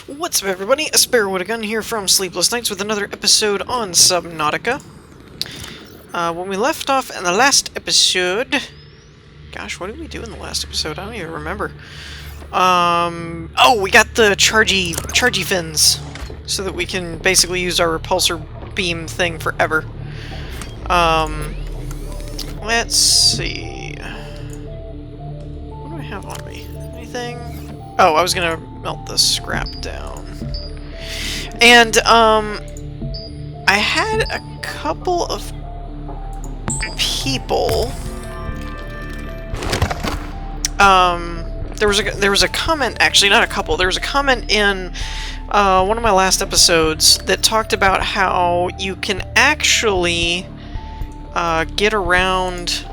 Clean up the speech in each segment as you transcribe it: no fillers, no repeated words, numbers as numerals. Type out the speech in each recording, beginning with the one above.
What's up, everybody? A Sparrow with a Gun here from Sleepless Nights with another episode on Subnautica. When we left off in the last episode... Gosh, what did we do in the last episode? I don't even remember. Oh, we got the chargy fins, so that we can basically use our repulsor beam thing forever. Let's see... What do I have on me? Anything? Oh, I was gonna melt the scrap down. And, I had a couple of people... There was a comment, actually, not a couple, there was a comment in, one of my last episodes that talked about how you can actually, get around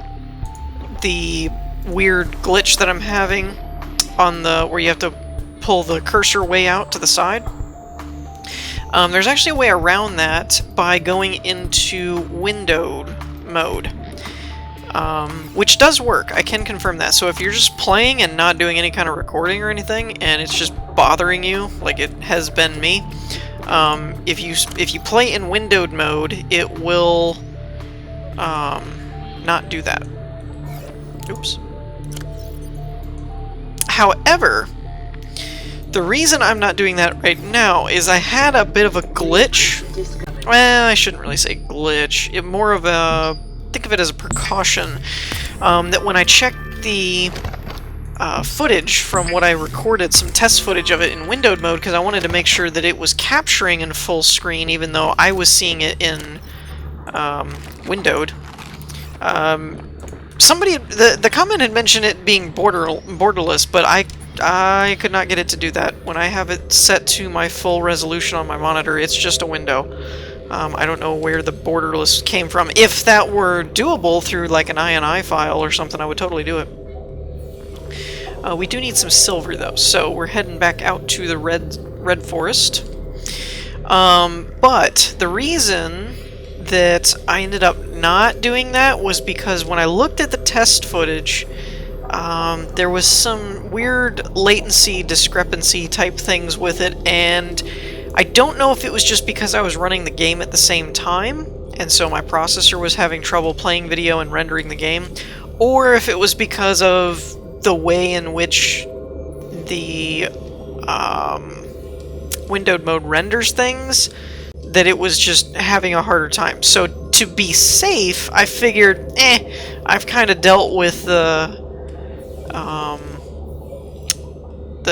the weird glitch that I'm having on the, where you have to pull the cursor way out to the side. There's actually a way around that by going into windowed mode, which does work. I can confirm that. So if you're just playing and not doing any kind of recording or anything, and it's just bothering you, like it has been me, if you play in windowed mode, it will not do that. Oops. However, the reason I'm not doing that right now is I had a bit of a glitch. Well, I shouldn't really say glitch. More of a... Think of it as a precaution. That when I checked the footage from what I recorded, some test footage of it in windowed mode, because I wanted to make sure that it was capturing in full screen, even though I was seeing it in windowed. Somebody, the comment had mentioned it being borderless, but I could not get it to do that. When I have it set to my full resolution on my monitor, it's just a window. I don't know where the borderless came from. If that were doable through like an INI file or something, I would totally do it. We do need some silver though, so we're heading back out to the red forest. But the reason that I ended up not doing that was because when I looked at the test footage, there was some weird latency discrepancy type things with it, and I don't know if it was just because I was running the game at the same time, and so my processor was having trouble playing video and rendering the game, or if it was because of the way in which the windowed mode renders things, that it was just having a harder time. So to be safe, I figured, I've kind of dealt with the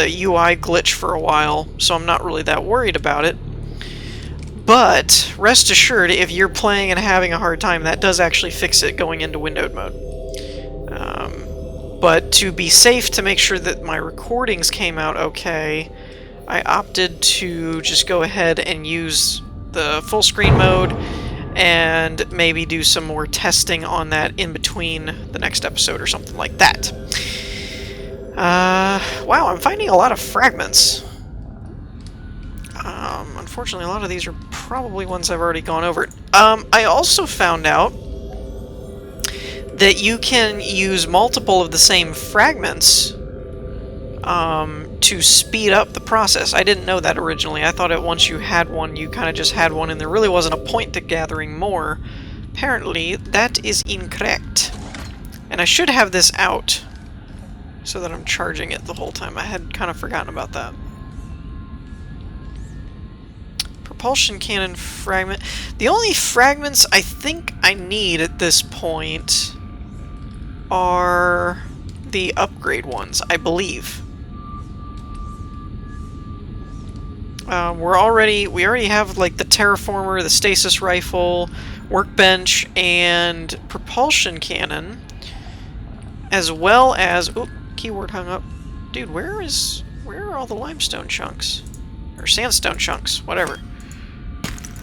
UI glitch for a while, so I'm not really that worried about it. But rest assured, if you're playing and having a hard time, that does actually fix it going into windowed mode. But to be safe, to make sure that my recordings came out okay, I opted to just go ahead and use the full screen mode and maybe do some more testing on that in between the next episode or something like that. Wow, I'm finding a lot of fragments. Unfortunately, a lot of these are probably ones I've already gone over. I also found out that you can use multiple of the same fragments to speed up the process. I didn't know that originally. I thought that once you had one, you kind of just had one, and there really wasn't a point to gathering more. Apparently, that is incorrect. And I should have this out, so that I'm charging it the whole time. I had kind of forgotten about that. Propulsion cannon fragment. The only fragments I think I need at this point are the upgrade ones, I believe. We already have like the terraformer, the stasis rifle, workbench, and propulsion cannon, as well as... Oop, keyword hung up. Dude, where are all the limestone chunks? Or sandstone chunks, whatever.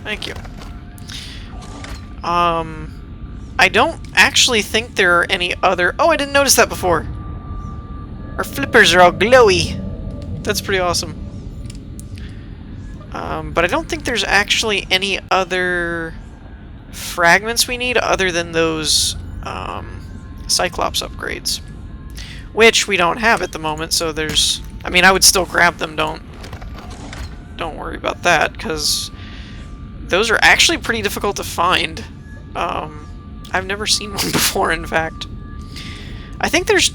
Thank you. I don't actually think there are any other... Oh, I didn't notice that before! Our flippers are all glowy! That's pretty awesome. But I don't think there's actually any other fragments we need other than those Cyclops upgrades. Which we don't have at the moment, so there's... I mean, I would still grab them, don't don't worry about that, because those are actually pretty difficult to find. I've never seen one before, in fact. I think there's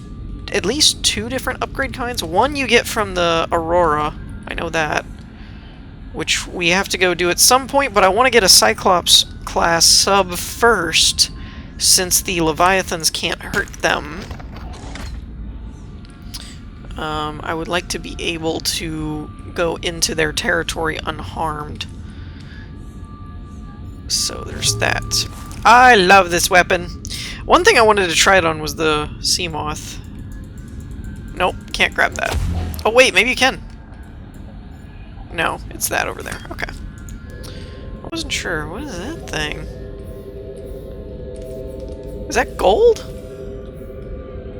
at least 2 different upgrade kinds. One you get from the Aurora, I know that, which we have to go do at some point, but I want to get a Cyclops class sub first, since the Leviathans can't hurt them. I would like to be able to go into their territory unharmed. So there's that. I love this weapon. One thing I wanted to try it on was the sea moth. Nope, can't grab that. Oh wait, maybe you can. No, it's that over there. Okay. I wasn't sure. What is that thing? Is that gold?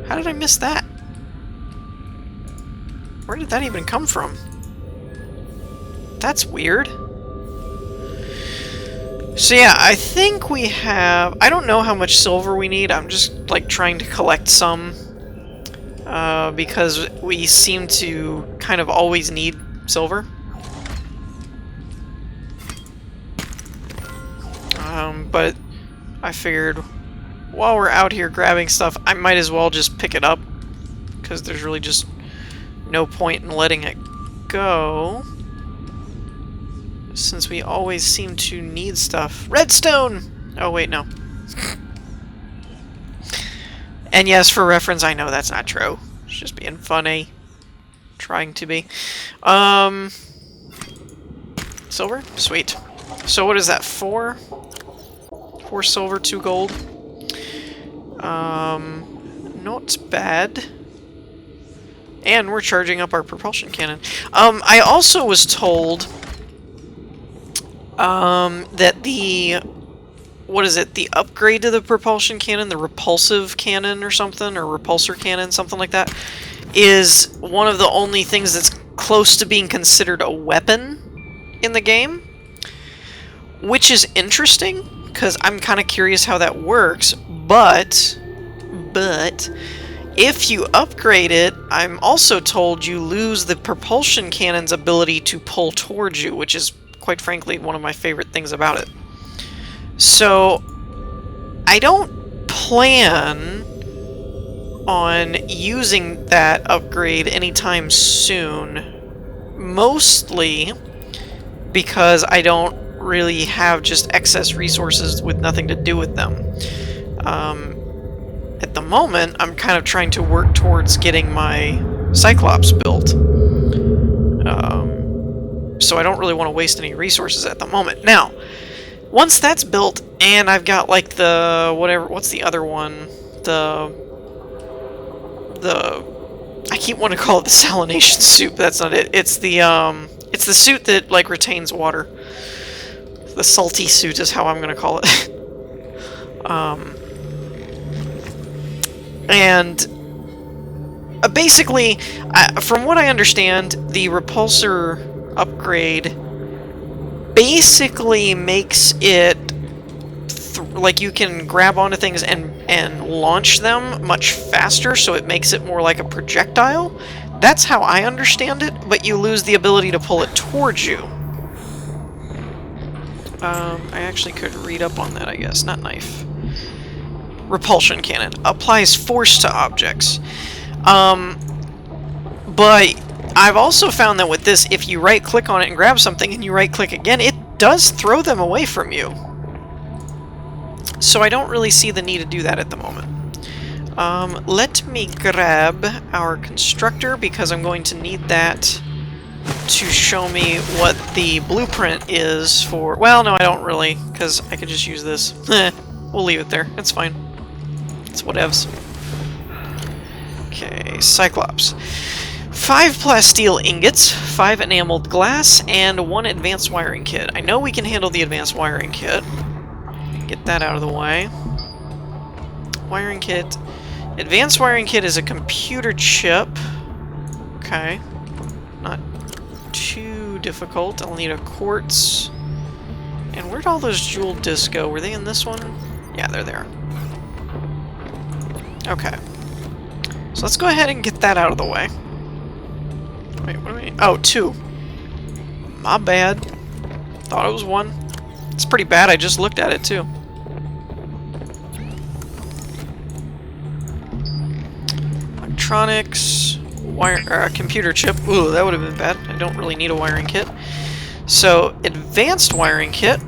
How did I miss that? Where did that even come from? That's weird. So yeah, I think we have... I don't know how much silver we need. I'm just, like, trying to collect some. Because we seem to kind of always need silver. But I figured while we're out here grabbing stuff, I might as well just pick it up. Because there's really just no point in letting it go. Since we always seem to need stuff. Redstone! Oh, wait, no. And yes, for reference, I know that's not true. It's just being funny. Trying to be. Silver? Sweet. So what is that, 4? 4 silver, 2 gold. Not bad. And we're charging up our propulsion cannon. I also was told... that the... What is it? The upgrade to the propulsion cannon, the repulsive cannon or something, or repulsor cannon, something like that, is one of the only things that's close to being considered a weapon in the game. Which is interesting, because I'm kind of curious how that works, but if you upgrade it, I'm also told you lose the propulsion cannon's ability to pull towards you, which is, quite frankly, one of my favorite things about it. So, I don't plan on using that upgrade anytime soon. Mostly because I don't really have just excess resources with nothing to do with them. At the moment, I'm kind of trying to work towards getting my Cyclops built. So I don't really want to waste any resources at the moment. Now, once that's built, and I've got, like, the... whatever... what's the other one? The... I keep wanting to call it the salination suit, but that's not it. It's the suit that, like, retains water. The salty suit is how I'm going to call it. And... basically, from what I understand, the repulsor upgrade basically makes it like you can grab onto things and launch them much faster, so it makes it more like a projectile. That's how I understand it, but you lose the ability to pull it towards you. I actually could read up on that, I guess. Not knife. Repulsion cannon. Applies force to objects. But I've also found that with this, if you right-click on it and grab something, and you right-click again, it does throw them away from you. So I don't really see the need to do that at the moment. Let me grab our constructor, because I'm going to need that to show me what the blueprint is for... Well, no, I don't really, because I could just use this. We'll leave it there. It's fine. It's whatevs. Okay, Cyclops. 5 plasteel ingots, 5 enameled glass, and 1 advanced wiring kit. I know we can handle the advanced wiring kit. Get that out of the way. Wiring kit. Advanced wiring kit is a computer chip. Okay. Not too difficult. I'll need a quartz. And where'd all those jeweled discs go? Were they in this one? Yeah, they're there. Okay. So let's go ahead and get that out of the way. Wait, what do we... Oh, 2. My bad. Thought it was 1. It's pretty bad, I just looked at it too. Electronics, computer chip. Ooh, that would have been bad. I don't really need a wiring kit. So, advanced wiring kit.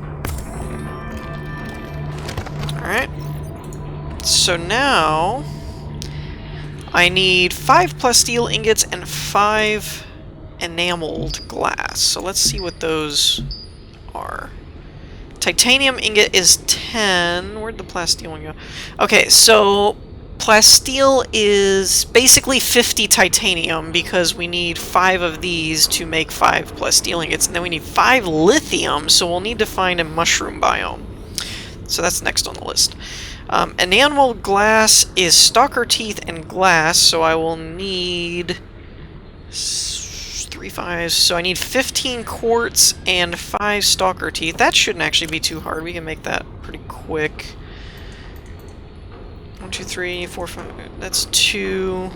Alright. So now, I need 5 plasteel ingots and 5 enameled glass. So let's see what those are. Titanium ingot is 10. Where'd the plasteel one go? Okay, so plasteel is basically 50 titanium because we need 5 of these to make 5 plasteel ingots, and then we need 5 lithium, so we'll need to find a mushroom biome. So that's next on the list. Enameled glass is stalker teeth and glass, so I will need 3 5s. So I need 15 quartz and 5 stalker teeth. That shouldn't actually be too hard. We can make that pretty quick. 1, 2, 3, 4, 5. That's 2,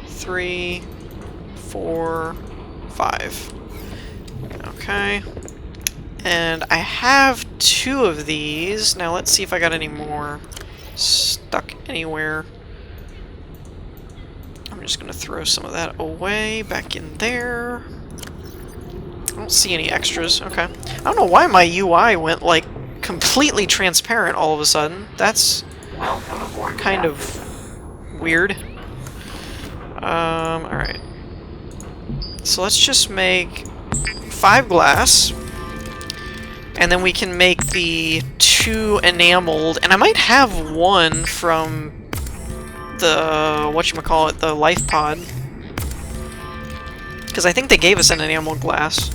3, 4, 5. Okay. And I have 2 of these. Now let's see if I got any more stuck anywhere. I'm just going to throw some of that away, back in there. I don't see any extras. Okay. I don't know why my UI went, like, completely transparent all of a sudden. That's kind of weird. Alright. So let's just make 5 glass. And then we can make the 2 enameled, and I might have 1 from the, whatchamacallit, the life pod. Because I think they gave us an enameled glass.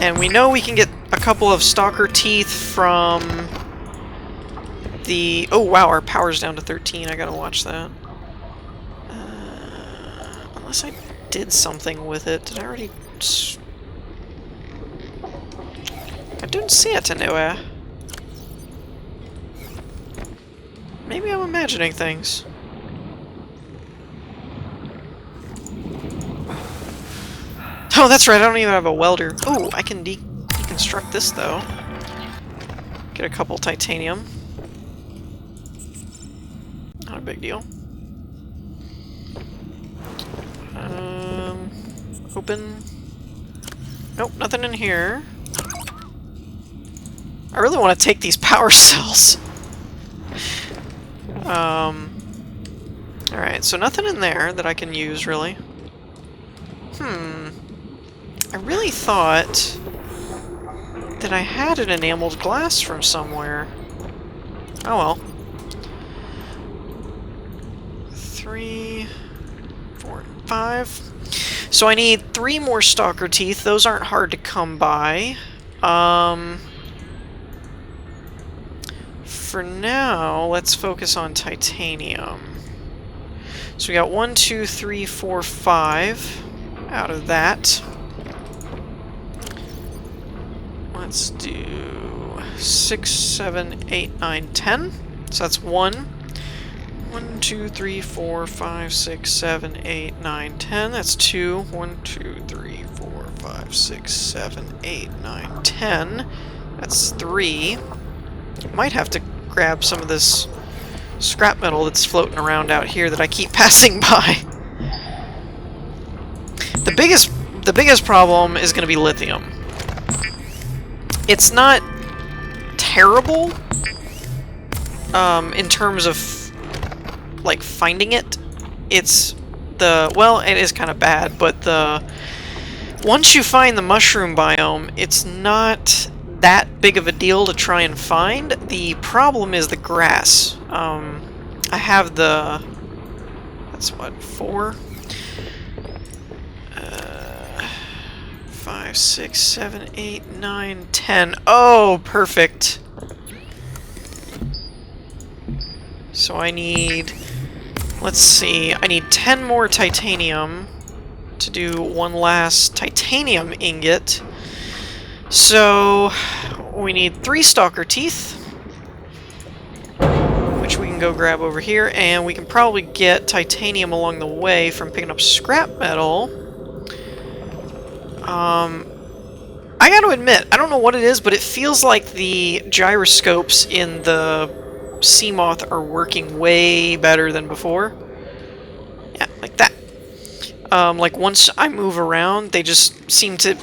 And we know we can get a couple of stalker teeth from the... Oh wow, our power's down to 13, I gotta watch that. Unless I did something with it. Did I already... I didn't see it anywhere. Maybe I'm imagining things. Oh, that's right, I don't even have a welder. Oh, I can deconstruct this, though. Get a couple titanium. Not a big deal. Open. Nope, nothing in here. I really want to take these power cells. Alright, so nothing in there that I can use, really. I really thought that I had an enameled glass from somewhere. Oh well. 3, 4, 5. So I need 3 more stalker teeth. Those aren't hard to come by. For now, let's focus on titanium. So we got 1, 2, 3, 4, 5 out of that. Let's do 6, 7, 8, 9, 10. So that's 1. 1, 2, 3, 4, 5, 6, 7, 8, 9, 10. That's 2. 1, 2, 3, 4, 5, 6, 7, 8, 9, 10. That's 3. Might have to grab some of this scrap metal that's floating around out here that I keep passing by. The biggest problem is going to be lithium. It's not terrible in terms of like finding it. It's the, well, it is kind of bad, but once you find the mushroom biome, it's not that big of a deal to try and find. The problem is the grass. I have the, that's what, 4? 5, 6, 7, 8, 9, 10. Oh, perfect. So I need, let's see, I need 10 more titanium to do one last titanium ingot. So we need 3 stalker teeth, which we can go grab over here, and we can probably get titanium along the way from picking up scrap metal. I gotta admit, I don't know what it is, but it feels like the gyroscopes in the Seamoth are working way better than before. Yeah, like that. Like once I move around, they just seem to...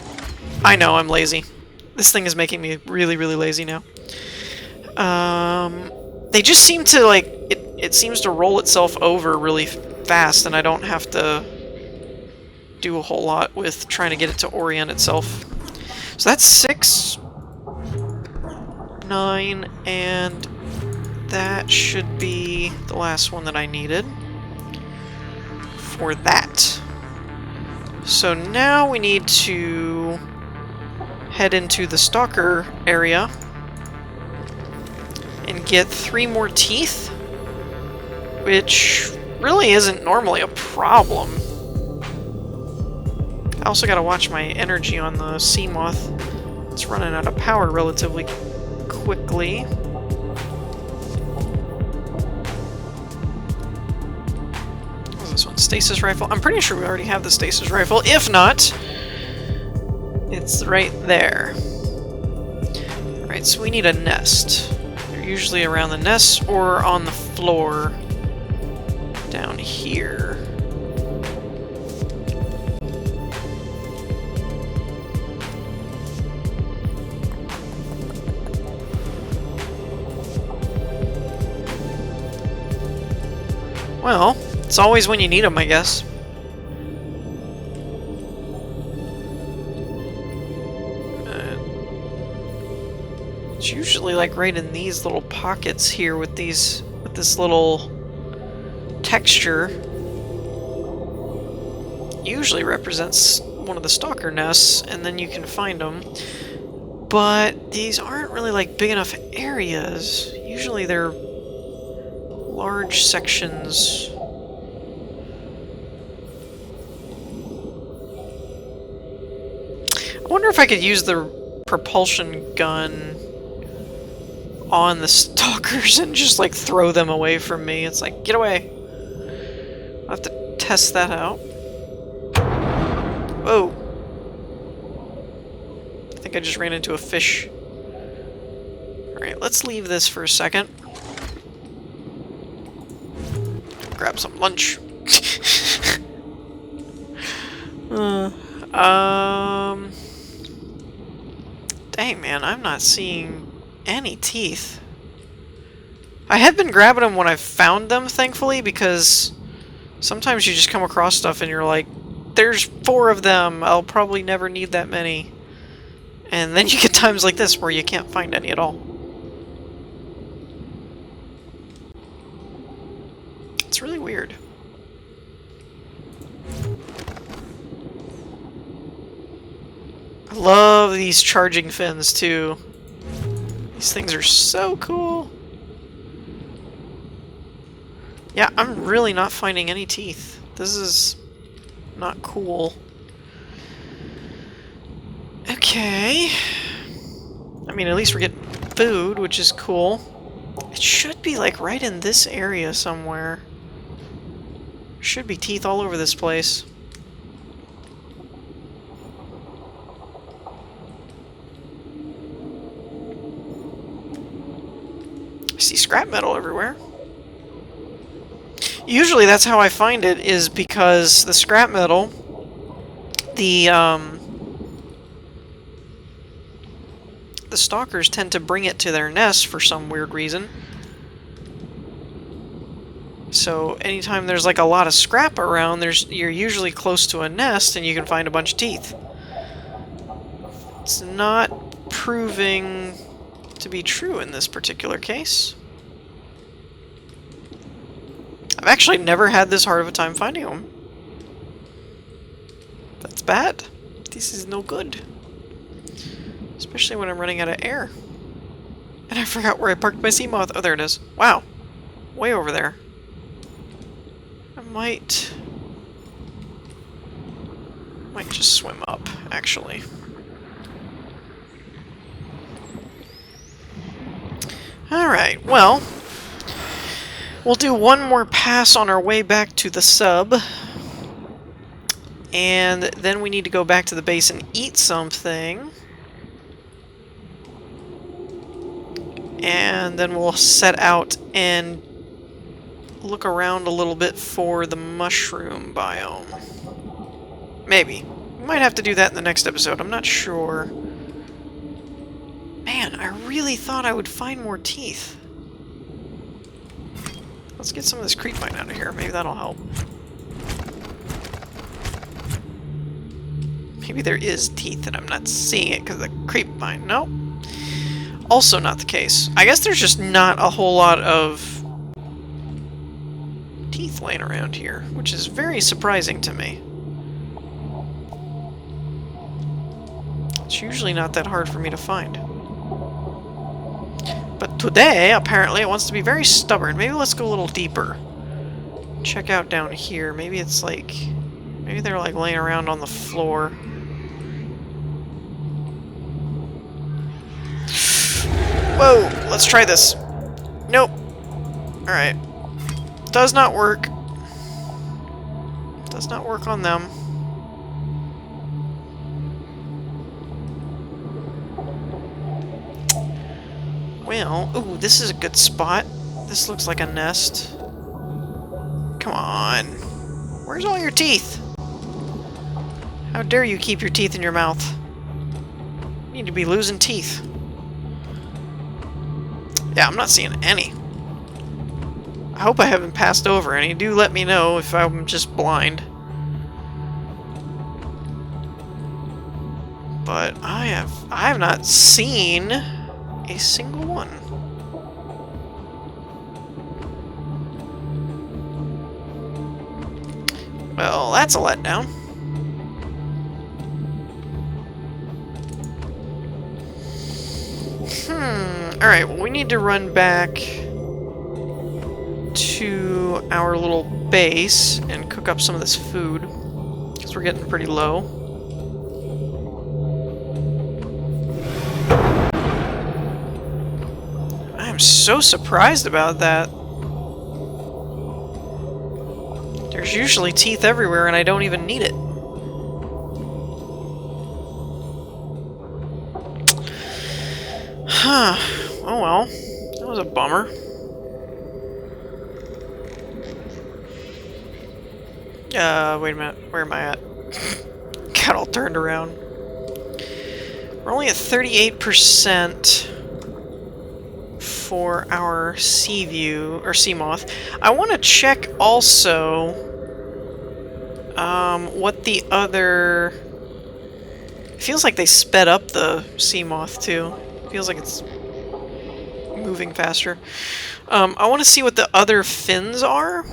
I know, I'm lazy. This thing is making me really, really lazy now. They just seem to, like, it seems to roll itself over really fast, and I don't have to do a whole lot with trying to get it to orient itself. So that's 6, 9, and that should be the last one that I needed for that. So now we need to head into the stalker area and get 3 more teeth, which really isn't normally a problem. I also gotta watch my energy on the Seamoth. It's running out of power relatively quickly. What's this one? Stasis rifle? I'm pretty sure we already have the stasis rifle. If not, it's right there. Alright, so we need a nest. They're usually around the nest or on the floor down here. Well, it's always when you need them, I guess. It's usually like right in these little pockets here with this little texture. Usually represents one of the stalker nests, and then you can find them. But these aren't really like big enough areas. Usually they're large sections. I wonder if I could use the propulsion gun on the stalkers and just like throw them away from me. It's like, get away. I'll have to test that out. Whoa. I think I just ran into a fish. Alright, let's leave this for a second. Grab some lunch. Dang, man, I'm not seeing any teeth. I had been grabbing them when I found them, thankfully, because sometimes you just come across stuff and you're like, there's 4 of them, I'll probably never need that many. And then you get times like this where you can't find any at all. It's really weird. I love these charging fins, too. These things are so cool. Yeah, I'm really not finding any teeth. This is not cool. Okay. I mean, at least we're getting food, which is cool. It should be, like, right in this area somewhere. Should be teeth all over this place. I see scrap metal everywhere. Usually that's how I find it, is because the scrap metal, the stalkers tend to bring it to their nest for some weird reason. So anytime there's like a lot of scrap around, you're usually close to a nest and you can find a bunch of teeth. It's not proving to be true in this particular case. I've actually never had this hard of a time finding them. That's bad. This is no good. Especially when I'm running out of air. And I forgot where I parked my Seamoth. Oh, there it is. Wow. Way over there. I might just swim up, actually. Alright, well, We'll do one more pass on our way back to the sub. And then we need to go back to the base and eat something. And then we'll set out and look around a little bit for the mushroom biome. Maybe. We might have to do that in the next episode. I'm not sure. Man, I really thought I would find more teeth. Let's get some of this creepvine out of here. Maybe that'll help. Maybe there is teeth and I'm not seeing it because of the creepvine. Nope. Also not the case. I guess there's just not a whole lot of teeth laying around here, which is very surprising to me. It's usually not that hard for me to find. But today, apparently, it wants to be very stubborn. Maybe let's go a little deeper. Check out down here. Maybe it's like... maybe they're like laying around on the floor. Whoa! Let's try this. Nope. Alright. Does not work. Does not work on them. Well, ooh, this is a good spot. This looks like a nest. Come on. Where's all your teeth? How dare you keep your teeth in your mouth? You need to be losing teeth. Yeah, I'm not seeing any. I hope I haven't passed over any. Do let me know if I'm just blind. But I have not seen a single one. Well, that's a letdown. Alright, well, we need to run back to our little base and cook up some of this food, because we're getting pretty low. I'm so surprised about that. There's usually teeth everywhere and I don't even need it. Huh. Oh well. That was a bummer. Wait a minute. Where am I at? Got all turned around. We're only at 38% for our Seaview, or Seamoth. I want to check also what the other... It feels like they sped up the Seamoth too. Feels like it's moving faster. I want to see what the other fins are.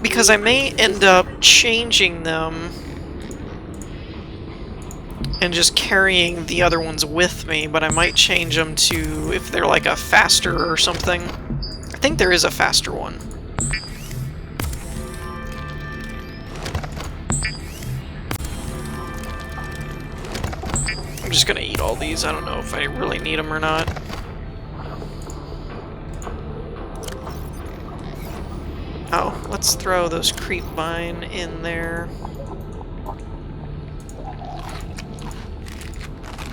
Because I may end up changing them and just carrying the other ones with me, but I might change them to if they're like a faster or something. I think there is a faster one. I'm just gonna eat all these. I don't know if I really need them or not. Oh, let's throw those creepvine in there.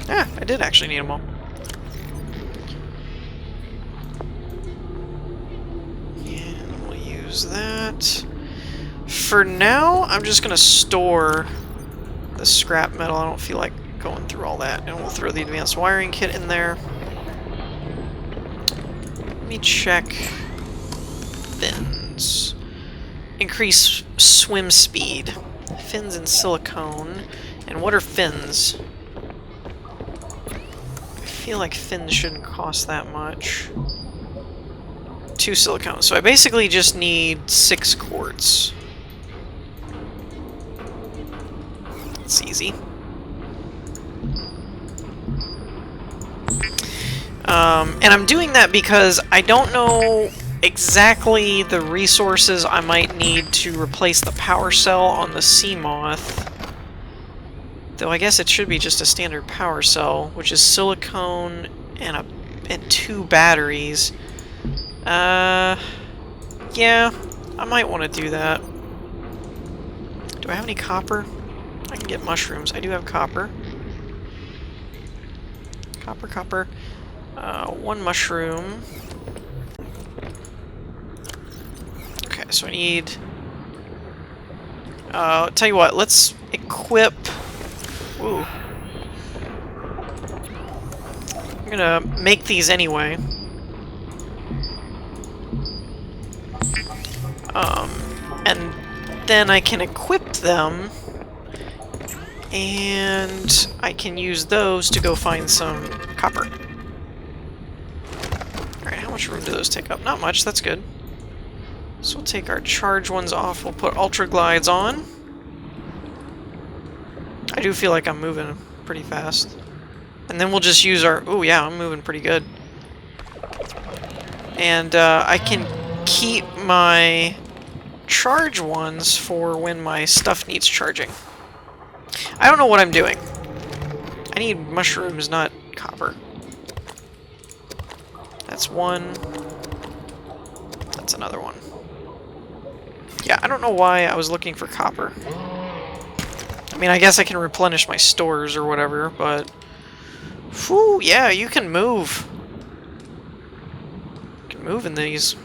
Yeah, I did actually need them all. And we'll use that. For now, I'm just gonna store the scrap metal. I don't feel like going through all that. And we'll throw the advanced wiring kit in there. Let me check fins. Increase swim speed. Fins and silicone. And what are fins? I feel like fins shouldn't cost that much. 2 silicone. So I basically just need 6 quartz. It's easy. And I'm doing that because I don't know exactly the resources I might need to replace the power cell on the Seamoth. Though I guess it should be just a standard power cell, which is silicone and 2 batteries. Yeah, I might want to do that. Do I have any copper? I can get mushrooms. I do have copper. Copper. One mushroom. Okay, so I need... tell you what, let's equip... Ooh. I'm gonna make these anyway. And then I can equip them, and I can use those to go find some copper. Alright, how much room do those take up? Not much, that's good. So we'll take our charge ones off, we'll put ultra glides on. I do feel like I'm moving pretty fast. And then we'll just use our... Oh yeah, I'm moving pretty good. And I can keep my charge ones for when my stuff needs charging. I don't know what I'm doing. I need mushrooms, not copper. That's one. That's another one. Yeah, I don't know why I was looking for copper. I mean, I guess I can replenish my stores or whatever, but... Whew, yeah, you can move. You can move in these.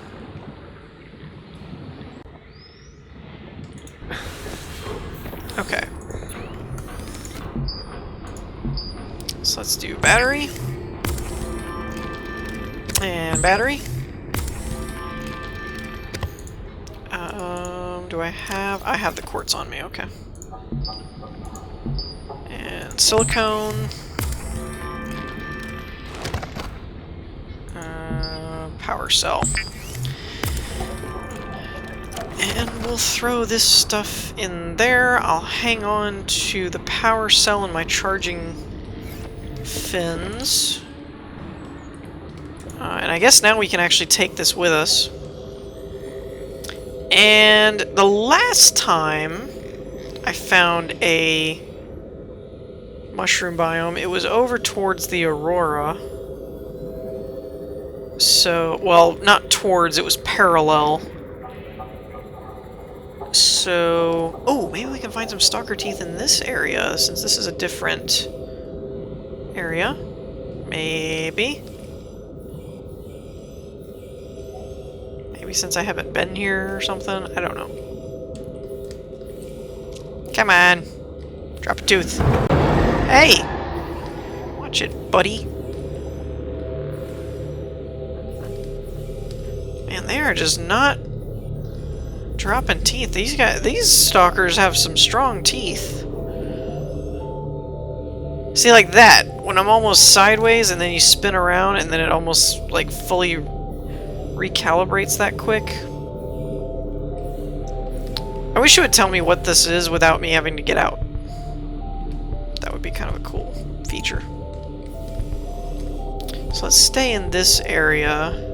Okay. So let's do battery. And battery. Do I have... I have the quartz on me, okay. And silicone. Power cell. And we'll throw this stuff in there. I'll hang on to the power cell and my charging fins. And I guess now we can actually take this with us. And the last time I found a mushroom biome, it was over towards the Aurora. So, well, not towards, it was parallel. So, oh, maybe we can find some stalker teeth in this area, since this is a different area. Maybe. Maybe since I haven't been here or something, I don't know. Come on. Drop a tooth. Hey! Watch it, buddy. Man, they are just not dropping teeth. These stalkers have some strong teeth. See, like that. When I'm almost sideways and then you spin around and then it almost, like, fully recalibrates that quick. I wish you would tell me what this is without me having to get out. That would be kind of a cool feature. So let's stay in this area.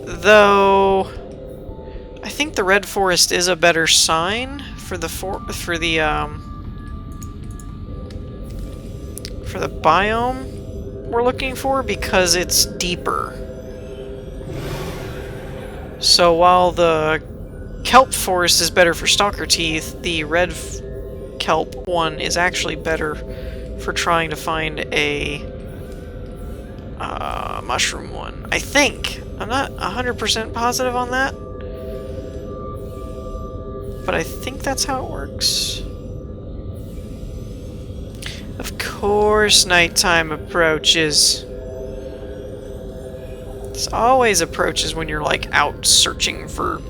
Though I think the red forest is a better sign for the biome we're looking for, because it's deeper. So while the kelp forest is better for stalker teeth, the red kelp one is actually better for trying to find a mushroom one. I think. I'm not 100% positive on that, but I think that's how it works. Of course, nighttime approaches. This always approaches when you're, like, out searching for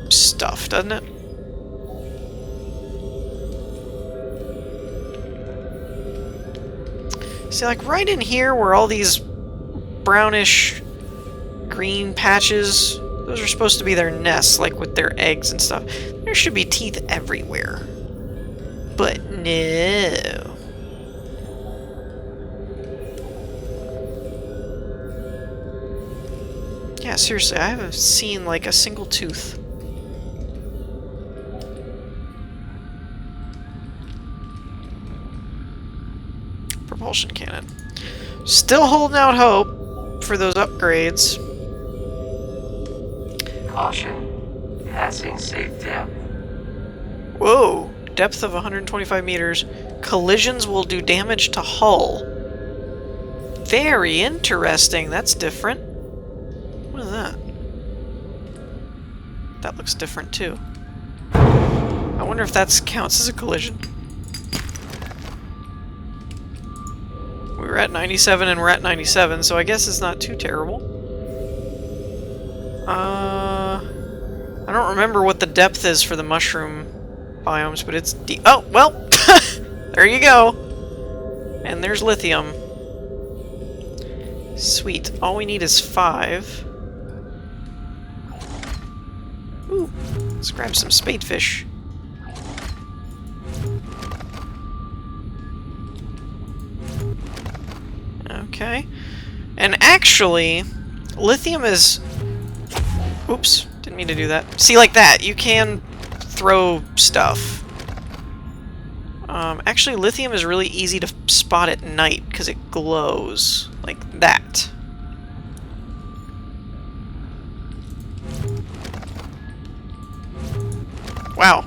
stuff, doesn't it? See, like, right in here where all these brownish green patches, those are supposed to be their nests, like with their eggs and stuff. There should be teeth everywhere. But no. Yeah, seriously, I haven't seen, like, a single tooth. Propulsion cannon. Still holding out hope for those upgrades. Caution. Passing safe depth. Whoa! Depth of 125 meters. Collisions will do damage to hull. Very interesting. That's different. What is that? That looks different too. I wonder if that counts as a collision. We were at 97 and we're at 97, so I guess it's not too terrible. I don't remember what the depth is for the mushroom biomes, but it's deep. Oh, well! There you go! And there's lithium. Sweet. All we need is 5. Ooh, let's grab some spadefish. Okay. And actually, lithium is... Oops, didn't mean to do that. See, like that, you can throw stuff. Actually, lithium is really easy to spot at night because it glows. Like that. Wow.